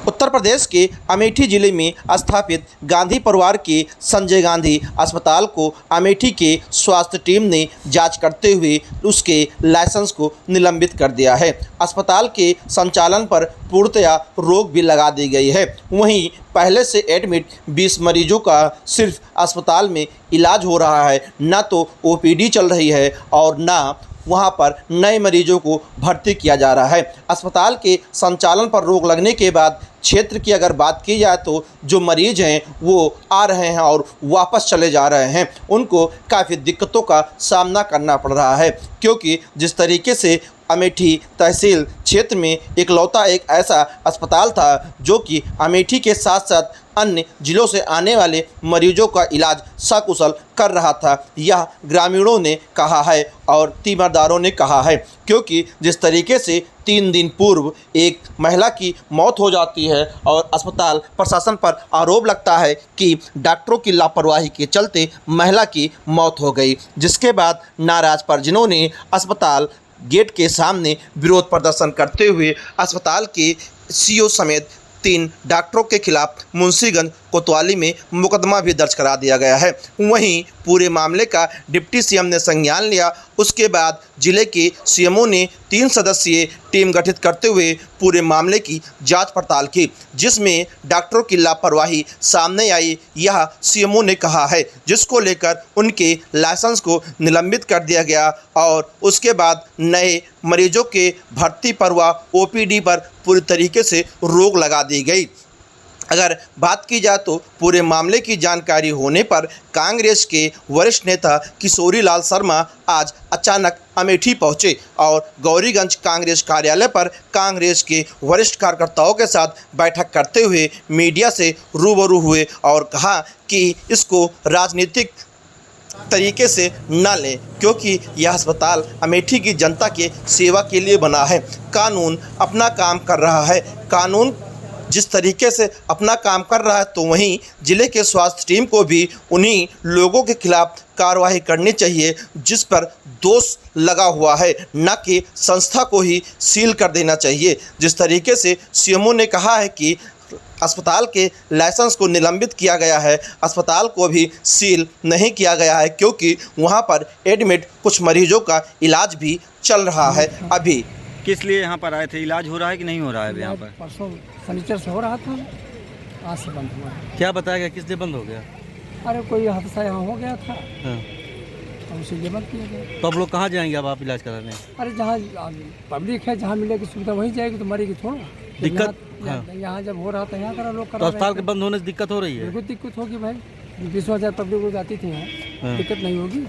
उत्तर प्रदेश के अमेठी जिले में स्थापित गांधी परिवार के संजय गांधी अस्पताल को अमेठी के स्वास्थ्य टीम ने जांच करते हुए उसके लाइसेंस को निलंबित कर दिया है। अस्पताल के संचालन पर पूर्णतया रोक भी लगा दी गई है। वहीं पहले से एडमिट 20 मरीजों का सिर्फ अस्पताल में इलाज हो रहा है, ना तो ओपीडी चल रही है और ना वहां पर नए मरीजों को भर्ती किया जा रहा है। अस्पताल के संचालन पर रोक लगने के बाद क्षेत्र की अगर बात की जाए तो जो मरीज हैं वो आ रहे हैं और वापस चले जा रहे हैं। उनको काफ़ी दिक्कतों का सामना करना पड़ रहा है, क्योंकि जिस तरीके से अमेठी तहसील क्षेत्र में इकलौता एक ऐसा अस्पताल था जो कि अमेठी के साथ साथ अन्य जिलों से आने वाले मरीजों का इलाज सकुशल कर रहा था, यह ग्रामीणों ने कहा है और तीमारदारों ने कहा है। क्योंकि जिस तरीके से 3 दिन पूर्व एक महिला की मौत हो जाती है और अस्पताल प्रशासन पर आरोप लगता है कि डॉक्टरों की लापरवाही के चलते महिला की मौत हो गई, जिसके बाद नाराज परिजनों ने अस्पताल गेट के सामने विरोध प्रदर्शन करते हुए अस्पताल के सीईओ समेत 3 डॉक्टरों के खिलाफ मुंशीगंज कोतवाली में मुकदमा भी दर्ज करा दिया गया है। वहीं पूरे मामले का डिप्टी सीएम ने संज्ञान लिया। उसके बाद जिले के सीएमओ ने 3 सदस्यीय टीम गठित करते हुए पूरे मामले की जांच पड़ताल की, जिसमें डॉक्टरों की लापरवाही सामने आई, यह सीएमओ ने कहा है, जिसको लेकर उनके लाइसेंस को निलंबित कर दिया गया और उसके बाद नए मरीजों के भर्ती पर व ओपीडी पर पूरी तरीके से रोक लगा दी गई। अगर बात की जाए तो पूरे मामले की जानकारी होने पर कांग्रेस के वरिष्ठ नेता किशोरी लाल शर्मा आज अचानक अमेठी पहुंचे और गौरीगंज कांग्रेस कार्यालय पर कांग्रेस के वरिष्ठ कार्यकर्ताओं के साथ बैठक करते हुए मीडिया से रूबरू हुए और कहा कि इसको राजनीतिक तरीके से न लें, क्योंकि यह अस्पताल अमेठी की जनता के सेवा के लिए बना है। कानून अपना काम कर रहा है। कानून जिस तरीके से अपना काम कर रहा है तो वहीं जिले के स्वास्थ्य टीम को भी उन्हीं लोगों के खिलाफ कार्रवाई करनी चाहिए जिस पर दोष लगा हुआ है, न कि संस्था को ही सील कर देना चाहिए। जिस तरीके से सीएमओ ने कहा है कि अस्पताल के लाइसेंस को निलंबित किया गया है, अस्पताल को भी सील नहीं किया गया है, क्योंकि वहां पर एडमिट कुछ मरीजों का इलाज भी चल रहा है। अभी किस लिए यहाँ पर आए थे? इलाज हो रहा है कि नहीं हो रहा है यहाँ पर? परसों फर्नीचर से हो रहा था, आज से बंद हुआ। क्या बताया गया, किस लिए बंद हो गया? अरे कोई हादसा यहाँ हो गया था, हाँ। तो उसी लिए बंद किया गया। तो अब लोग कहाँ जाएंगे अब आप इलाज कराने? अरे जहाँ पब्लिक है, जहाँ मिलेगी सुविधा वहीं जाएगी, तो मरेगी थोड़ा। दिक्कत यहाँ जब हो रहा था यहाँ करा लोग तो अस्पताल के बंद होने से दिक्कत हो रही है? बिल्कुल दिक्कत होगी भाई, 20,000 पब्लिक हो जाती थी यहाँ, दिक्कत नहीं होगी।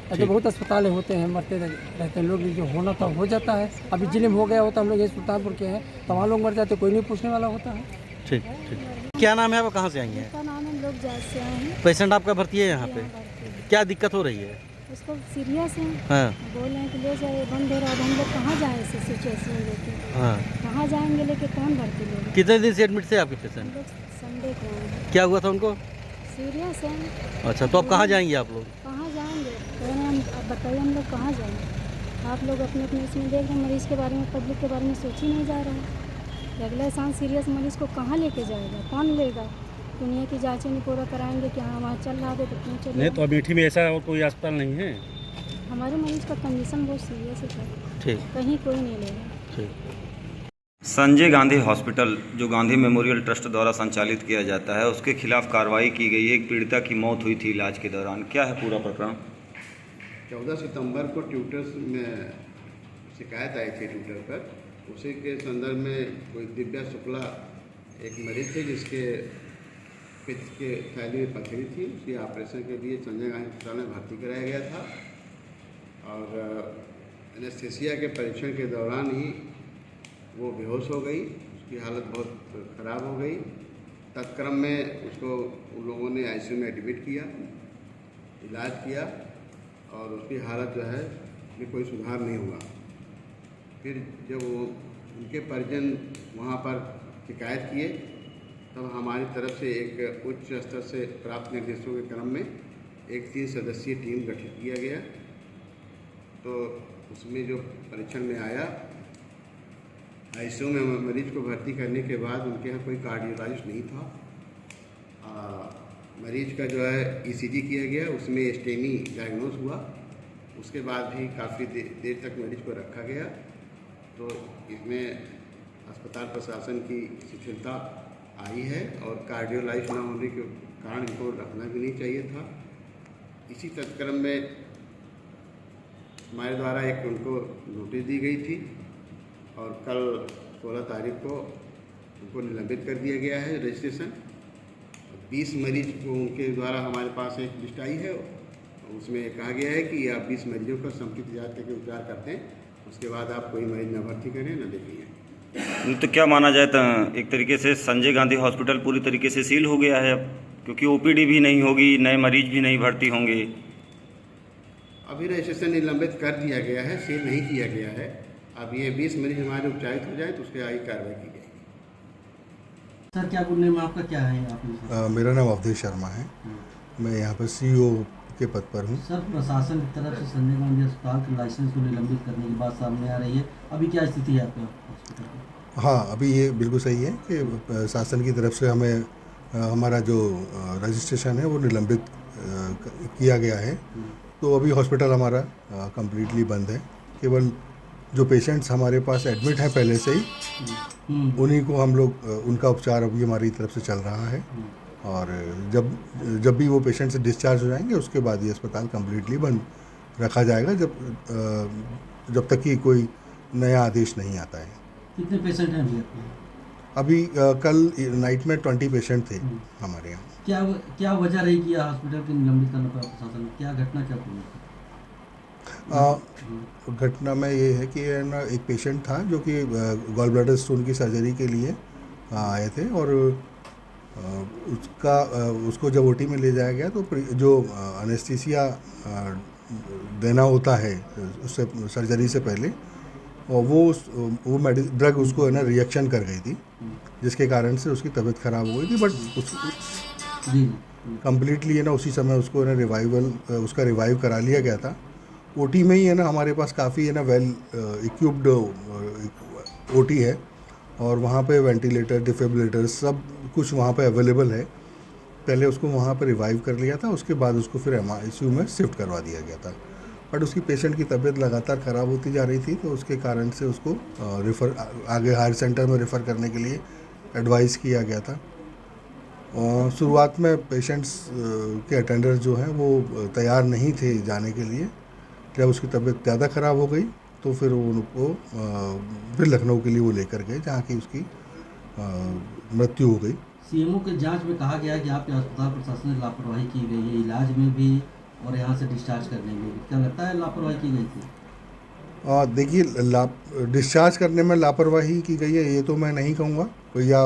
ऐसे बहुत अस्पताल होते हैं, मरते रहते हैं लोग, जो होना था हो जाता है। अभी जिले में हो गया होता, हम लोग ये सुल्तानपुर के हैं, तो वहाँ लोग मर जाते, कोई नहीं पूछने वाला होता है। ठीक ठीक। क्या नाम है, आप कहाँ से आएंगे? मेरा नाम है, लोग जात से आए हैं। पेशेंट आपका भर्ती है यहाँ पे? क्या दिक्कत हो रही है? उसको सीरियस है, हाँ। बोल रहे हैं कि ले जाए, बंद हो रहा है। हम लोग कहाँ जाए इस सिचुएशन में लेके? हाँ। कहाँ जाएंगे लेके, कौन भर्ती लेगा? कितने दिन से एडमिट थे आपके हम पेशेंट? लोग संडे को आए हैं। क्या हुआ था उनको? सीरियस है। अच्छा, तो अब कहाँ जाएंगे आप लोग? कहाँ जाएंगे? कह रहे हैं, अब बताइए हम लोग कहाँ जाएंगे? आप लोग अपने अपने इसमें देख रहे हैं, मरीज़ के बारे में, पब्लिक के बारे में सोच ही नहीं जा रहा है। अगला इंसान सीरियस मरीज़ को कहाँ लेके जाएगा, कौन लेगा? दुनिया की जाँचें नहीं पूरा कराएंगे कि हाँ वहाँ चल रहा है तो क्यों चल? नहीं, तो अमेठी में ऐसा और कोई अस्पताल नहीं है? हमारे मरीज़ का कंडीशन बहुत सीरियस है, ठीक, कहीं कोई नहीं लेगा। ठीक। संजय गांधी हॉस्पिटल जो गांधी मेमोरियल ट्रस्ट द्वारा संचालित किया जाता है, उसके खिलाफ कार्रवाई की गई है। एक पीड़िता की मौत हुई थी इलाज के दौरान, क्या है पूरा प्रकरण? 14 सितंबर को ट्यूटर्स में शिकायत आई थी ट्यूटर पर। उसी के संदर्भ में कोई दिव्या शुक्ला एक मरीज थे जिसके पित्त के थैली में पथरी थी, उसकी ऑपरेशन के लिए संजय गांधी अस्पताल में भर्ती कराया गया था और एनेस्थीसिया के परीक्षण के दौरान ही वो बेहोश हो गई। उसकी हालत बहुत ख़राब हो गई। तत्क्रम में उसको उन लोगों ने आईसीयू में एडमिट किया, इलाज किया और उसकी हालत जो है में कोई सुधार नहीं हुआ। फिर जब वो उनके परिजन वहाँ पर शिकायत किए, तब हमारी तरफ से एक उच्च स्तर से प्राप्त निर्देशों के क्रम में एक 3 सदस्यीय टीम गठित किया गया। तो उसमें जो परीक्षण में आया आईसीयू में मरीज को भर्ती करने के बाद उनके यहाँ कोई कार्डियोलॉजिस्ट नहीं था। मरीज का जो है ईसीजी किया गया, उसमें स्टेमी डायग्नोज हुआ। उसके बाद भी काफ़ी देर तक मरीज को रखा गया। तो इसमें अस्पताल प्रशासन की शिथिलता आई है और कार्डियोलॉजिस्ट ना होने के कारण इनको रखना भी नहीं चाहिए था। इसी तत्क्रम में हमारे द्वारा एक उनको नोटिस दी गई थी और कल 16 तारीख को उनको निलंबित कर दिया गया है रजिस्ट्रेशन। 20 मरीज को उनके द्वारा हमारे पास एक लिस्ट आई है, उसमें कहा गया है कि आप 20 मरीजों का समुचित जांच करके उपचार करते हैं, उसके बाद आप कोई मरीज न भर्ती करें न देखें। तो क्या माना जाए तो एक तरीके से संजय गांधी हॉस्पिटल पूरी तरीके से सील हो गया है अब, क्योंकि ओपीडी भी नहीं होगी, नए मरीज भी नहीं भर्ती होंगे। अभी रजिस्ट्रेशन निलंबित कर दिया गया है, सील नहीं किया गया है। अब ये 20 मरीज हमारे उपचारित हो जाए तो उसके आगे कार्रवाई की जाएगी। सर क्या गुड नेम आपका क्या है आप? मेरा नाम अवधेश शर्मा है। मैं यहाँ पर सीईओ के पद पर हूँ। सर प्रशासन की तरफ से संजय गांधी अस्पताल के लाइसेंस को निलंबित करने की बात सामने आ रही है, अभी क्या स्थिति है आपके हॉस्पिटल की? हाँ, अभी ये बिल्कुल सही है कि शासन की तरफ से हमें हमारा जो रजिस्ट्रेशन है वो निलंबित किया गया है। तो अभी हॉस्पिटल हमारा कम्प्लीटली बंद है। केवल जो पेशेंट्स हमारे पास एडमिट हैं पहले से ही, उन्हीं को हम लोग उनका उपचार अभी हमारी तरफ से चल रहा है। और जब भी वो पेशेंट से डिस्चार्ज हो जाएंगे उसके बाद ये अस्पताल कम्प्लीटली बंद रखा जाएगा, जब तक कि कोई नया आदेश नहीं आता है। कितने पेशेंट हैं अभी आपके? अभी कल नाइट में 20 पेशेंट थे हमारे यहाँ। क्या वजह रही कि हॉस्पिटल के निलंबित करने पर प्रशासन ने? क्या घटना क्या पूरी? घटना में ये है कि ना एक पेशेंट था जो कि गॉल ब्लैडर स्टोन की सर्जरी के लिए आए थे और उसको जब ओटी में ले जाया गया तो जो एनेस्थीसिया देना होता है उससे सर्जरी से पहले, और वो ड्रग उसको है ना रिएक्शन कर गई थी, जिसके कारण से उसकी तबीयत ख़राब हो गई थी। बट कम्प्लीटली है ना उसी समय उसको है ना उसका रिवाइव करा लिया गया था। ओटी में ही है ना हमारे पास काफ़ी है ना वेल इक्विप्ड ओटी है और वहाँ पे वेंटिलेटर, डिफिब्रिलेटर सब कुछ वहाँ पे अवेलेबल है। पहले उसको वहाँ पे रिवाइव कर लिया था, उसके बाद उसको फिर आईसीयू में शिफ्ट करवा दिया गया था। बट उसकी पेशेंट की तबीयत लगातार ख़राब होती जा रही थी, तो उसके कारण से उसको आगे हायर सेंटर में रेफ़र करने के लिए एडवाइस किया गया था। शुरुआत में पेशेंट्स के अटेंडर जो हैं वो तैयार नहीं थे जाने के लिए। जब उसकी तबीयत ज़्यादा ख़राब हो गई तो फिर वो उनको फिर लखनऊ के लिए वो लेकर गए, जहाँ की उसकी मृत्यु हो गई। सीएमओ के जांच में कहा गया है कि आपके अस्पताल प्रशासन ने लापरवाही की गई है, इलाज में भी और यहाँ से डिस्चार्ज करने में भी। क्या लगता है लापरवाही की गई थी? देखिए, डिस्चार्ज करने में लापरवाही की गई है ये तो मैं नहीं कहूँगा, या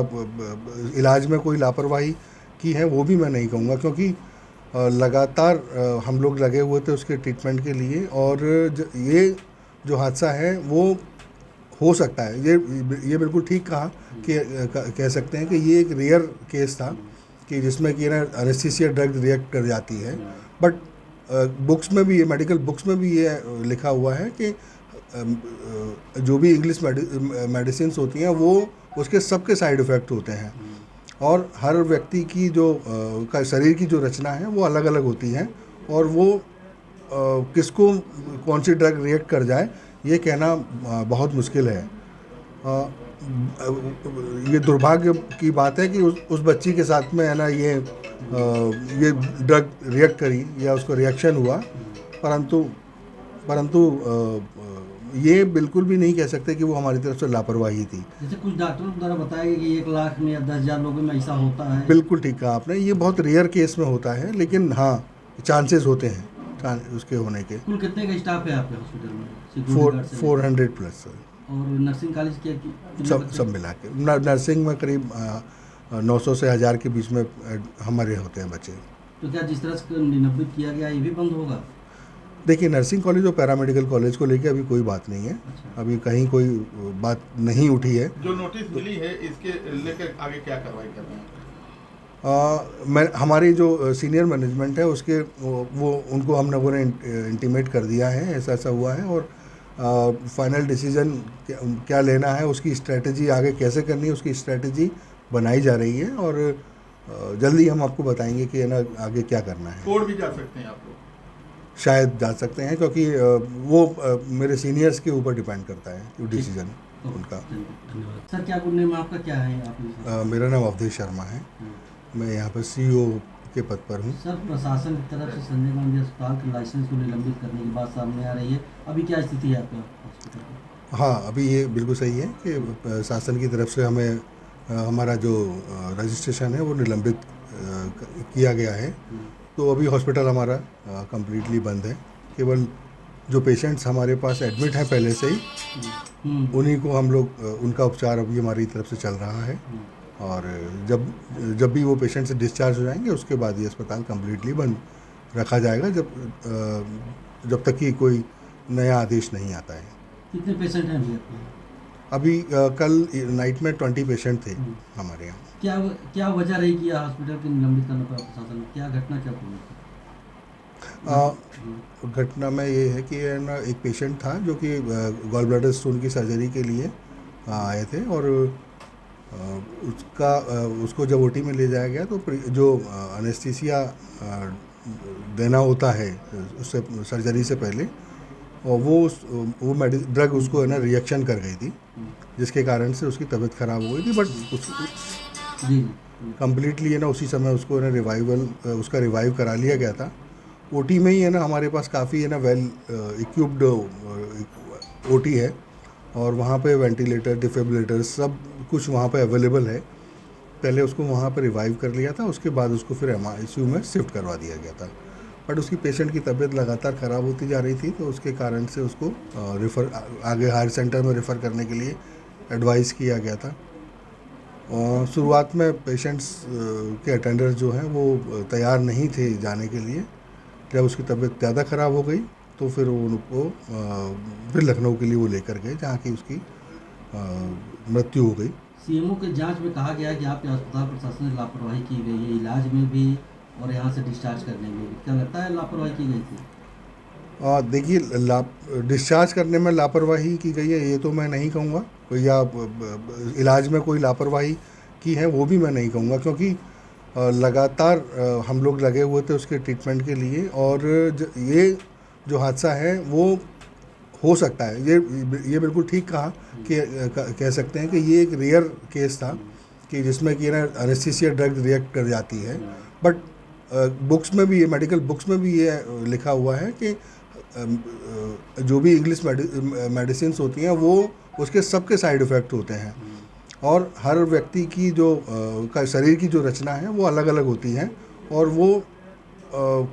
इलाज में कोई लापरवाही की है वो भी मैं नहीं कहूँगा, क्योंकि लगातार हम लोग लगे हुए थे उसके ट्रीटमेंट के लिए। और ये जो हादसा है वो हो सकता है, ये बिल्कुल ठीक कहा कि कह सकते हैं कि ये एक रेयर केस था कि जिसमें कि ना एनेस्थीसिया ड्रग रिएक्ट कर जाती है। बट बुक्स में भी ये, मेडिकल बुक्स में भी ये लिखा हुआ है कि जो भी इंग्लिश मेडिसिन होती हैं वो उसके सबके साइड इफ़ेक्ट होते हैं और हर व्यक्ति की जो शरीर की जो रचना है वो अलग अलग होती है और वो किसको कौन सी ड्रग रिएक्ट कर जाए ये कहना बहुत मुश्किल है। ये दुर्भाग्य की बात है कि उस बच्ची के साथ में है ना ये ड्रग रिएक्ट करी या उसको रिएक्शन हुआ, परंतु ये बिल्कुल भी नहीं कह सकते कि वो हमारी तरफ से लापरवाही थी। जैसे कुछ डॉक्टरों द्वारा बताया गया कि 1 लाख में या 10,000 लोगों में ऐसा होता है। बिल्कुल ठीक कहा आपने, ये बहुत रेयर केस में होता है, लेकिन हाँ चांसेस होते हैं उसके होने के। कुल कितने का स्टाफ है आपके हॉस्पिटल में? 400 प्लस। और नर्सिंग कॉलेज क्या सब मिला के नर्सिंग में करीब 900 से 1000 के बीच में हमारे होते हैं बच्चे। तो क्या जिस तरह से निलंबित किया गया ये भी बंद होगा? देखिए, नर्सिंग कॉलेज और पैरामेडिकल कॉलेज को लेकर अभी कोई बात नहीं है। अच्छा। अभी कहीं कोई बात नहीं उठी है। जो नोटिस मिली है इसके लेकर आगे क्या कार्रवाई कर रहे हैं? हमारी जो सीनियर मैनेजमेंट है उसके वो उनको हम लोगों ने इंटीमेट कर दिया है ऐसा हुआ है, और फाइनल डिसीजन क्या लेना है, उसकी स्ट्रेटजी आगे कैसे करनी है, उसकी स्ट्रेटजी बनाई जा रही है और जल्दी हम आपको बताएंगे कि है ना आगे क्या करना है। कोर्ट भी जा सकते हैं आप लोग? शायद जा सकते हैं, क्योंकि वो मेरे सीनियर्स के ऊपर डिपेंड करता है कि डिसीजन उनका। धन्यवाद सर। क्या गुड नेम आपका क्या है? आप मेरा नाम अवधेश शर्मा है, मैं यहाँ पर CEO के पद पर हूँ। सर, प्रशासन की तरफ से संजय गांधी अस्पताल के लाइसेंस को निलंबित करने की बात सामने आ रही है, अभी क्या स्थिति है आपका हॉस्पिटल की? हाँ, अभी ये बिल्कुल सही है कि शासन की तरफ से हमें हमारा जो रजिस्ट्रेशन है वो निलंबित किया गया है। तो अभी हॉस्पिटल हमारा कम्प्लीटली बंद है। केवल जो पेशेंट्स हमारे पास एडमिट हैं पहले से ही, उन्हीं को हम लोग उनका उपचार अभी हमारी तरफ से चल रहा है और जब भी वो पेशेंट से डिस्चार्ज हो जाएंगे उसके बाद ये अस्पताल कम्प्लीटली बंद रखा जाएगा, जब तक कि कोई नया आदेश नहीं आता है। कितने पेशेंट हैं अभी आपके? अभी कल नाइट में 20 पेशेंट थे हमारे यहाँ। क्या वजह रही कि हॉस्पिटल के निलंबित करने पर प्रशासन ने? क्या घटना क्या हुई? घटना में ये है कि ना एक पेशेंट था जो कि गॉल ब्लैडर स्टोन की सर्जरी के लिए आए थे और उसको जब OT में ले जाया गया तो जो एनेस्थीसिया देना होता है उससे सर्जरी से पहले, और वो ड्रग उसको है ना रिएक्शन कर गई थी, जिसके कारण से उसकी तबीयत ख़राब हो गई थी। बट कम्प्लीटली है ना उसी समय उसको है ना उसका रिवाइव करा लिया गया था। OT में ही है ना हमारे पास काफ़ी है ना वेल इक्विप्ड OT है और वहाँ पे वेंटिलेटर, डिफिब्रिलेटर सब कुछ वहाँ पे अवेलेबल है। पहले उसको वहाँ पे रिवाइव कर लिया था, उसके बाद उसको फिर ICU में शिफ्ट करवा दिया गया था। बट उसकी पेशेंट की तबीयत लगातार ख़राब होती जा रही थी, तो उसके कारण से उसको आगे हायर सेंटर में रेफ़र करने के लिए एडवाइस किया गया था। और शुरुआत में पेशेंट्स के अटेंडर्स जो हैं वो तैयार नहीं थे जाने के लिए। जब उसकी तबीयत ज़्यादा ख़राब हो गई तो फिर उनको फिर लखनऊ के लिए वो लेकर गए, जहाँ की उसकी मृत्यु हो गई। CMO के जांच में कहा गया कि आपके अस्पताल प्रशासन ने लापरवाही की गई है, इलाज में भी और यहाँ से डिस्चार्ज करने में भी। क्या लगता है लापरवाही की गई थी? देखिए, डिस्चार्ज करने में लापरवाही की गई है ये तो मैं नहीं कहूँगा, या इलाज में कोई लापरवाही की है वो भी मैं नहीं कहूँगा, क्योंकि लगातार हम लोग लगे हुए थे उसके ट्रीटमेंट के लिए। और ये जो हादसा है वो हो सकता है, ये बिल्कुल ठीक कहा कि कह सकते हैं कि ये एक रेयर केस था कि जिसमें कि ना एनेस्थीसिया ड्रग रिएक्ट कर जाती है। बट बुक्स में भी ये, मेडिकल बुक्स में भी ये लिखा हुआ है कि जो भी इंग्लिश मेडिसिन्स होती हैं वो उसके सबके साइड इफ़ेक्ट होते हैं और हर व्यक्ति की जो का शरीर की जो रचना है वो अलग अलग होती है और वो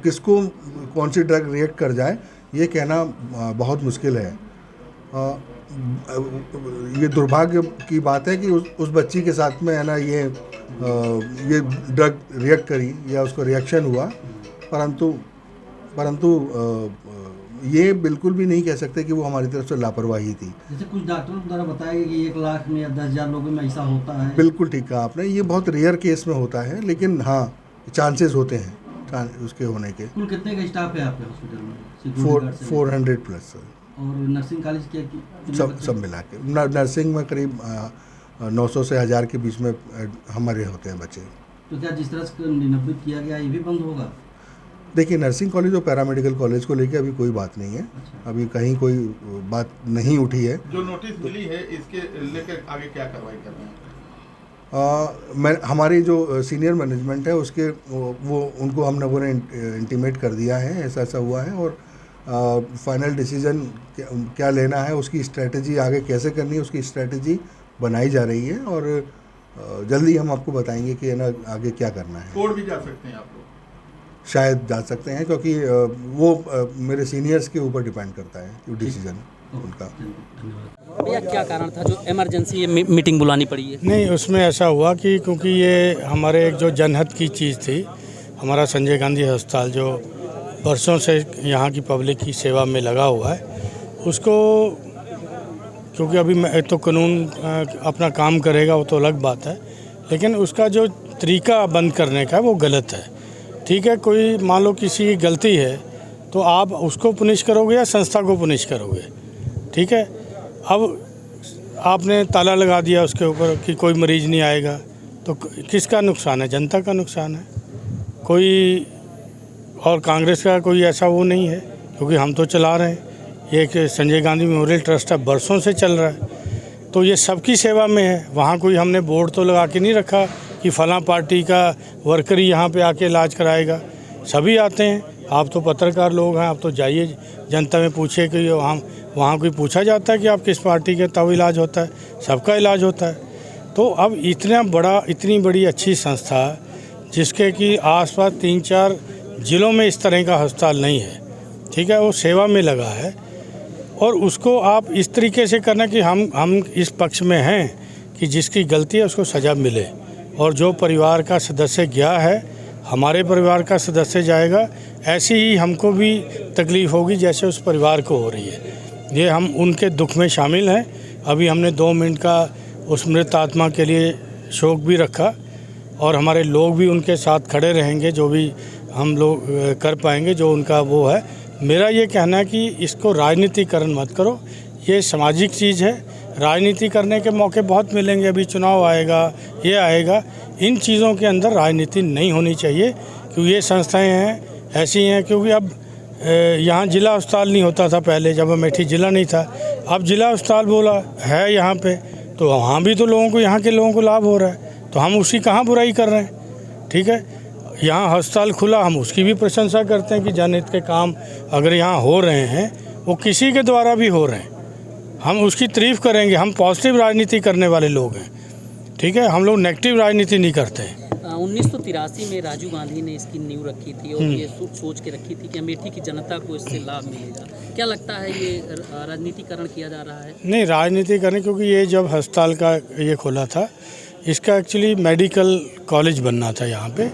किसको कौन सी ड्रग रिएक्ट कर जाए ये कहना बहुत मुश्किल है। ये दुर्भाग्य की बात है कि उस बच्ची के साथ में है ना ये ड्रग रिएक्ट करी या उसको रिएक्शन हुआ, परंतु ये बिल्कुल भी नहीं कह सकते कि वो हमारी तरफ से लापरवाही थी। जैसे कुछ डॉक्टरों द्वारा बताया गया कि 1 लाख में या 10,000 लोगों में ऐसा होता है। बिल्कुल ठीक कहा आपने, ये बहुत रेयर केस में होता है, लेकिन हाँ चांसेस होते हैं उसके होने के। कुल कितने का स्टाफ है आपके हॉस्पिटल में? 400 प्लस। और नर्सिंग कॉलेज के सब मिला के नर्सिंग में करीब 900 से 1000 के बीच में हमारे होते हैं बच्चे। तो क्या जिस तरह से निलंबित किया गया ये भी बंद होगा? देखिए, नर्सिंग कॉलेज और पैरामेडिकल कॉलेज को लेकर अभी कोई बात नहीं है। अच्छा। अभी कहीं कोई बात नहीं उठी है। जो नोटिस मिली है इसके लेकर आगे क्या कार्रवाई कर रहे हैं? हमारी जो सीनियर मैनेजमेंट है उसके वो उनको हम लोगों ने इंटीमेट कर दिया है ऐसा हुआ है और फाइनल डिसीजन क्या लेना है, उसकी स्ट्रेटजी आगे कैसे करनी है, उसकी स्ट्रेटजी बनाई जा रही है और जल्दी हम आपको बताएंगे कि ना आगे क्या करना है। कोर्ट भी जा सकते हैं आप लोग? शायद जा सकते हैं, क्योंकि वो मेरे सीनियर्स के ऊपर डिपेंड करता है कि डिसीजन उनका। भैया क्या कारण था जो इमरजेंसी मीटिंग बुलानी पड़ी है? नहीं, उसमें ऐसा हुआ कि क्योंकि ये हमारे एक जो जनहित की चीज़ थी, हमारा संजय गांधी अस्पताल जो वर्षों से यहाँ की पब्लिक की सेवा में लगा हुआ है, उसको क्योंकि अभी तो कानून अपना काम करेगा वो तो अलग बात है, लेकिन उसका जो तरीका बंद करने का वो गलत है। ठीक है, कोई मान लो किसी की गलती है तो आप उसको पुनिश करोगे या संस्था को पुनिश करोगे? ठीक है। अब आपने ताला लगा दिया उसके ऊपर कि कोई मरीज़ नहीं आएगा, तो किसका नुकसान है? जनता का नुकसान है। कोई और कांग्रेस का कोई ऐसा वो नहीं है, क्योंकि हम तो चला रहे हैं। ये एक संजय गांधी मेमोरियल ट्रस्ट है, बरसों से चल रहा है, तो ये सबकी सेवा में है। वहाँ कोई हमने बोर्ड तो लगा के नहीं रखा कि फ़लाँ पार्टी का वर्कर ही यहाँ पे आके इलाज कराएगा। सभी आते हैं। आप तो पत्रकार लोग हैं, आप तो जाइए जनता में पूछिए कि हम वहाँ कोई पूछा जाता है कि आप किस पार्टी के, तब इलाज होता है? सबका इलाज होता है। तो अब इतनी बड़ी अच्छी संस्था जिसके कि आसपास 3-4 ज़िलों में इस तरह का अस्पताल नहीं है, ठीक है, वो सेवा में लगा है, और उसको आप इस तरीके से करना कि हम इस पक्ष में हैं कि जिसकी गलती है उसको सज़ा मिले, और जो परिवार का सदस्य गया है, हमारे परिवार का सदस्य जाएगा, ऐसी ही हमको भी तकलीफ़ होगी जैसे उस परिवार को हो रही है। ये हम उनके दुख में शामिल हैं। अभी हमने 2 मिनट का उस मृत आत्मा के लिए शोक भी रखा, और हमारे लोग भी उनके साथ खड़े रहेंगे, जो भी हम लोग कर पाएंगे, जो उनका वो है। मेरा ये कहना है कि इसको राजनीतिकरण मत करो, ये सामाजिक चीज़ है। राजनीति करने के मौके बहुत मिलेंगे, अभी चुनाव आएगा, ये आएगा, इन चीज़ों के अंदर राजनीति नहीं होनी चाहिए, क्योंकि ये संस्थाएं हैं ऐसी हैं। क्योंकि अब यहाँ जिला अस्पताल नहीं होता था पहले, जब अमेठी ज़िला नहीं था, अब जिला अस्पताल बोला है यहाँ पे, तो वहाँ भी तो लोगों को, यहाँ के लोगों को लाभ हो रहा है, तो हम उसकी कहाँ बुराई कर रहे हैं? ठीक है, यहाँ अस्पताल खुला, हम उसकी भी प्रशंसा करते हैं कि जनहित के काम अगर यहाँ हो रहे हैं, वो किसी के द्वारा भी हो रहे हैं, हम उसकी तारीफ़ करेंगे। हम पॉजिटिव राजनीति करने वाले लोग हैं, ठीक है, हम लोग नेगेटिव राजनीति नहीं करते हैं। 1983 में राजीव गांधी ने इसकी नींव रखी थी, और ये सोच के रखी थी कि अमेठी की जनता को इससे लाभ मिलेगा। क्या लगता है ये राजनीतिकरण किया जा रहा है? नहीं, राजनीतिकरण, क्योंकि ये जब अस्पताल का ये खोला था, इसका एक्चुअली मेडिकल कॉलेज बनना था यहाँ पे,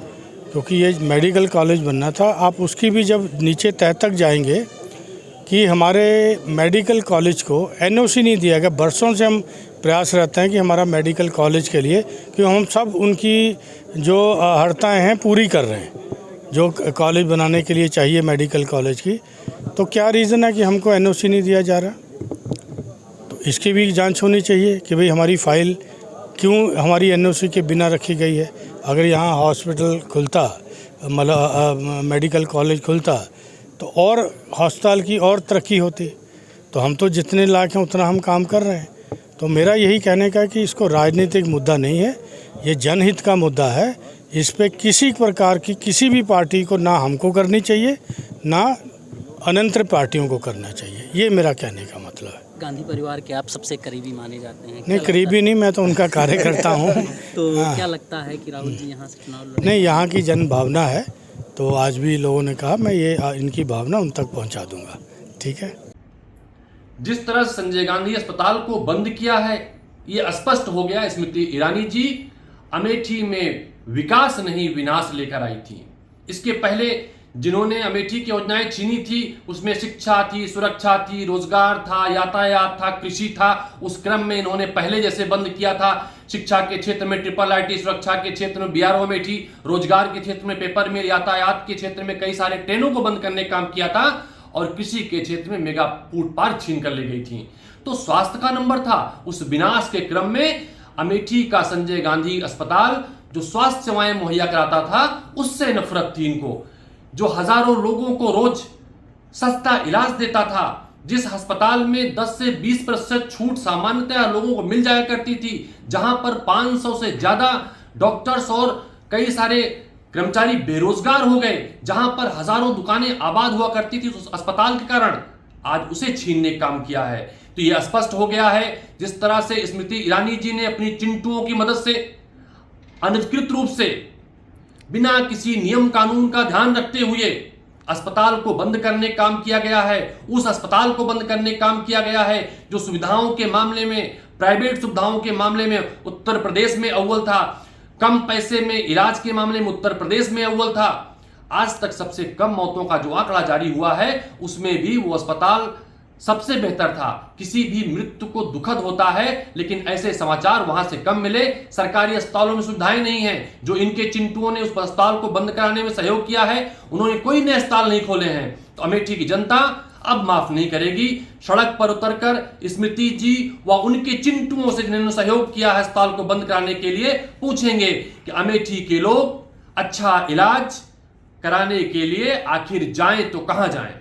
क्योंकि ये मेडिकल कॉलेज बनना था। आप उसकी भी जब नीचे तह तक जाएंगे कि हमारे मेडिकल कॉलेज को NOC नहीं दिया गया। बरसों से हम प्रयास रहते हैं कि हमारा मेडिकल कॉलेज के लिए, कि हम सब उनकी जो हड़ताएँ हैं पूरी कर रहे हैं, जो कॉलेज बनाने के लिए चाहिए मेडिकल कॉलेज की। तो क्या रीज़न है कि हमको NOC नहीं दिया जा रहा? तो इसकी भी जांच होनी चाहिए कि भाई हमारी फ़ाइल क्यों हमारी NOC के बिना रखी गई है। अगर यहाँ हॉस्पिटल खुलता, मतलब मेडिकल कॉलेज खुलता, तो और अस्पताल की और तरक्की होती। तो हम तो जितने लायक हैं उतना हम काम कर रहे हैं। तो मेरा यही कहने का है कि इसको राजनीतिक मुद्दा नहीं है, ये जनहित का मुद्दा है। इस पे किसी प्रकार की किसी भी पार्टी को ना हमको करनी चाहिए, ना अनंतर पार्टियों को करना चाहिए। ये मेरा कहने का मतलब है। गांधी परिवार के आप सबसे करीबी माने जाते हैं? नहीं, करीबी नहीं, मैं तो उनका कार्यकर्ता हूँ। तो क्या लगता है कि राहुल जी यहाँ से चुनाव लड़ेंगे? नहीं, यहाँ की जन भावना है, तो आज भी लोगों ने कहा मैं ये इनकी भावना उन तक पहुँचा दूँगा। ठीक है। जिस तरह संजय गांधी अस्पताल को बंद किया है, ये स्पष्ट हो गया। स्मृति ईरानी जी अमेठी में विकास नहीं विनाश लेकर आई थी। इसके पहले जिन्होंने अमेठी की योजनाएं छीनी थी, उसमें शिक्षा थी, सुरक्षा थी, रोजगार था, यातायात था, कृषि था। उस क्रम में इन्होंने पहले जैसे बंद किया था। शिक्षा के क्षेत्र में IIIT, सुरक्षा के क्षेत्र में BRO अमेठी, रोजगार के क्षेत्र में पेपर मिल, यातायात के क्षेत्र में कई सारे ट्रेनों को बंद करने का काम किया था, और कृषि के क्षेत्र में मेगा फूड पार्क छीन कर ले गई थी। तो स्वास्थ्य का नंबर था। उस विनाश के क्रम में अमेठी का संजय गांधी अस्पताल जो स्वास्थ्य सेवाएं मुहैया कराता था, उससे नफरत थी इनको। जो हजारों लोगों को रोज सस्ता इलाज देता था, जिस अस्पताल में 10 से 20% छूट सामान्यतः लोगों को मिल जाया करती थी, जहां पर 500 से ज्यादा डॉक्टर्स और कई सारे कर्मचारी बेरोजगार हो गए, जहां पर हजारों दुकानें आबाद हुआ करती थी उस अस्पताल के कारण, आज उसे छीनने का काम किया है। तो यह स्पष्ट हो गया है। जिस तरह से स्मृति ईरानी जी ने अपनी चिंटुओं की मदद से अनधिकृत रूप से बिना किसी नियम कानून का ध्यान रखते हुए अस्पताल को बंद करने का काम किया गया है। उस अस्पताल को बंद करने का काम किया गया है जो सुविधाओं के मामले में, प्राइवेट सुविधाओं के मामले में उत्तर प्रदेश में अव्वल था। कम पैसे में इलाज के मामले में उत्तर प्रदेश में अव्वल था। आज तक सबसे कम मौतों का जो आंकड़ा जारी हुआ है, उसमें भी वो अस्पताल सबसे बेहतर था। किसी भी मृत्यु को दुखद होता है, लेकिन ऐसे समाचार वहां से कम मिले। सरकारी अस्पतालों में सुविधाएं नहीं है। जो इनके चिंटुओं ने उस अस्पताल को बंद कराने में सहयोग किया है, उन्होंने कोई नए अस्पताल नहीं खोले हैं। तो अमेठी की जनता अब माफ नहीं करेगी। सड़क पर उतरकर स्मृति जी व उनके चिंटुओं से जिन्होंने सहयोग किया है अस्पताल को बंद कराने के लिए, पूछेंगे कि अमेठी के लोग अच्छा इलाज कराने के लिए आखिर जाएं तो कहां जाएं।